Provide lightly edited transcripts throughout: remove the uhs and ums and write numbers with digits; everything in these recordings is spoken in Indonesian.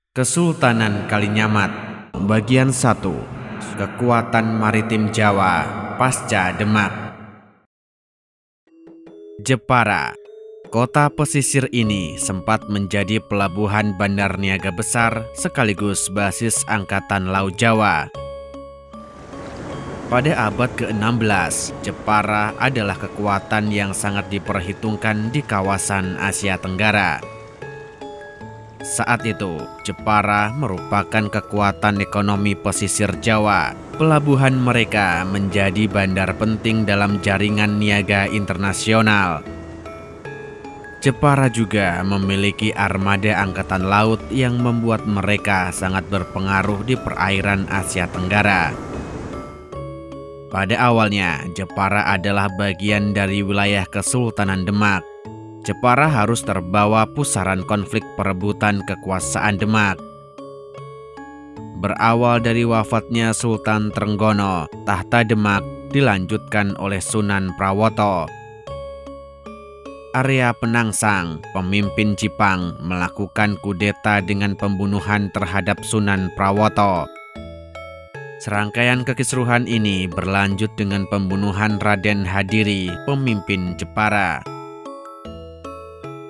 Kesultanan Kalinyamat Bagian 1. Kekuatan Maritim Jawa pasca Demak. Jepara, kota pesisir ini sempat menjadi pelabuhan bandar niaga besar sekaligus basis Angkatan Laut Jawa. Pada abad ke-16, Jepara adalah kekuatan yang sangat diperhitungkan di kawasan Asia Tenggara. Saat itu, Jepara merupakan kekuatan ekonomi pesisir Jawa. Pelabuhan mereka menjadi bandar penting dalam jaringan niaga internasional. Jepara juga memiliki armada angkatan laut yang membuat mereka sangat berpengaruh di perairan Asia Tenggara. Pada awalnya, Jepara adalah bagian dari wilayah Kesultanan Demak. Jepara harus terbawa pusaran konflik perebutan kekuasaan Demak. Berawal dari wafatnya Sultan Trenggono, tahta Demak dilanjutkan oleh Sunan Prawoto. Arya Penangsang, pemimpin Jipang, melakukan kudeta dengan pembunuhan terhadap Sunan Prawoto. Serangkaian kekisruhan ini berlanjut dengan pembunuhan Raden Hadiri, pemimpin Jepara.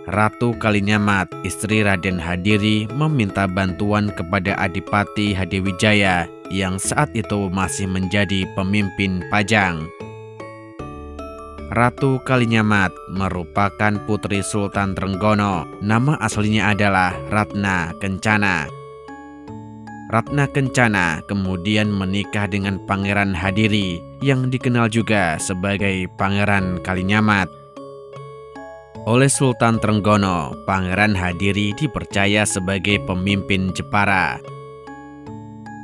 Ratu Kalinyamat, istri Raden Hadiri, meminta bantuan kepada Adipati Hadiwijaya yang saat itu masih menjadi pemimpin Pajang. Ratu Kalinyamat merupakan putri Sultan Trenggono. Nama aslinya adalah Ratna Kencana. Ratna Kencana kemudian menikah dengan Pangeran Hadiri yang dikenal juga sebagai Pangeran Kalinyamat. Oleh Sultan Trenggono, Pangeran Hadiri dipercaya sebagai pemimpin Jepara.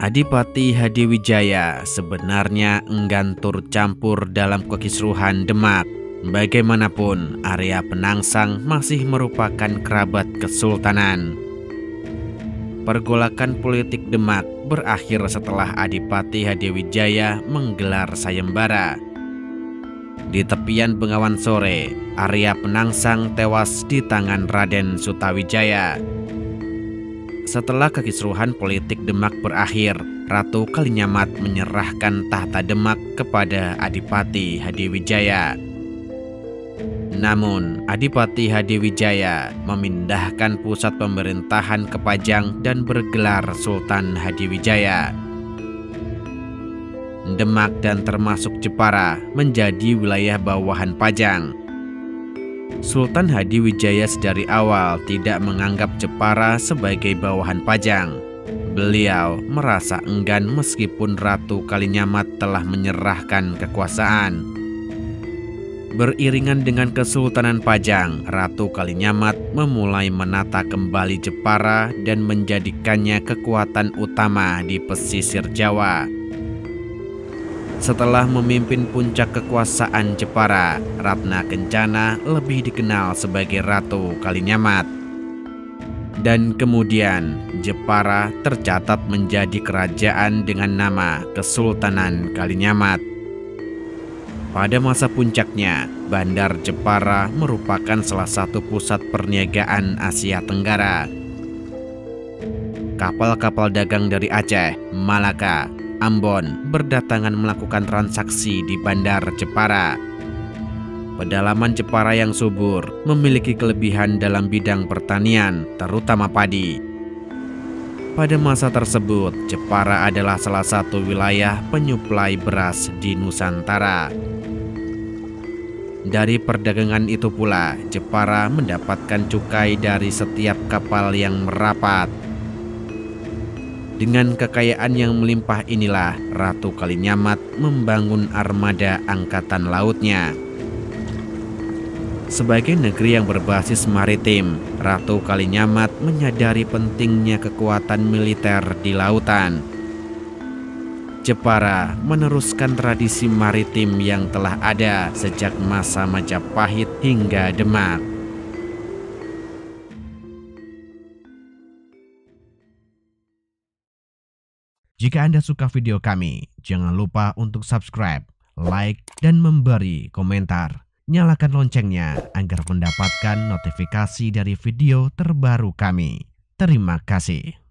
Adipati Hadiwijaya sebenarnya enggan turut campur dalam kekisruhan Demak. Bagaimanapun, Arya Penangsang masih merupakan kerabat kesultanan. Pergolakan politik Demak berakhir setelah Adipati Hadiwijaya menggelar sayembara. Di tepian Bengawan Sore, Arya Penangsang tewas di tangan Raden Sutawijaya. Setelah kekisruhan politik Demak berakhir, Ratu Kalinyamat menyerahkan tahta Demak kepada Adipati Hadiwijaya. Namun, Adipati Hadiwijaya memindahkan pusat pemerintahan ke Pajang dan bergelar Sultan Hadiwijaya. Demak dan termasuk Jepara menjadi wilayah bawahan Pajang. Sultan Hadiwijaya sedari awal tidak menganggap Jepara sebagai bawahan Pajang. Beliau merasa enggan meskipun Ratu Kalinyamat telah menyerahkan kekuasaan. Beriringan dengan Kesultanan Pajang, Ratu Kalinyamat memulai menata kembali Jepara dan menjadikannya kekuatan utama di pesisir Jawa. Setelah memimpin puncak kekuasaan Jepara, Ratna Kencana lebih dikenal sebagai Ratu Kalinyamat. Dan kemudian, Jepara tercatat menjadi kerajaan dengan nama Kesultanan Kalinyamat. Pada masa puncaknya, Bandar Jepara merupakan salah satu pusat perniagaan Asia Tenggara. Kapal-kapal dagang dari Aceh, Malaka, Ambon berdatangan melakukan transaksi di Bandar Jepara. Pedalaman Jepara yang subur memiliki kelebihan dalam bidang pertanian, terutama padi. Pada masa tersebut, Jepara adalah salah satu wilayah penyuplai beras di Nusantara. Dari perdagangan itu pula, Jepara mendapatkan cukai dari setiap kapal yang merapat. Dengan kekayaan yang melimpah inilah Ratu Kalinyamat membangun armada angkatan lautnya. Sebagai negeri yang berbasis maritim, Ratu Kalinyamat menyadari pentingnya kekuatan militer di lautan. Jepara meneruskan tradisi maritim yang telah ada sejak masa Majapahit hingga Demak. Jika Anda suka video kami, jangan lupa untuk subscribe, like, dan memberi komentar. Nyalakan loncengnya agar mendapatkan notifikasi dari video terbaru kami. Terima kasih.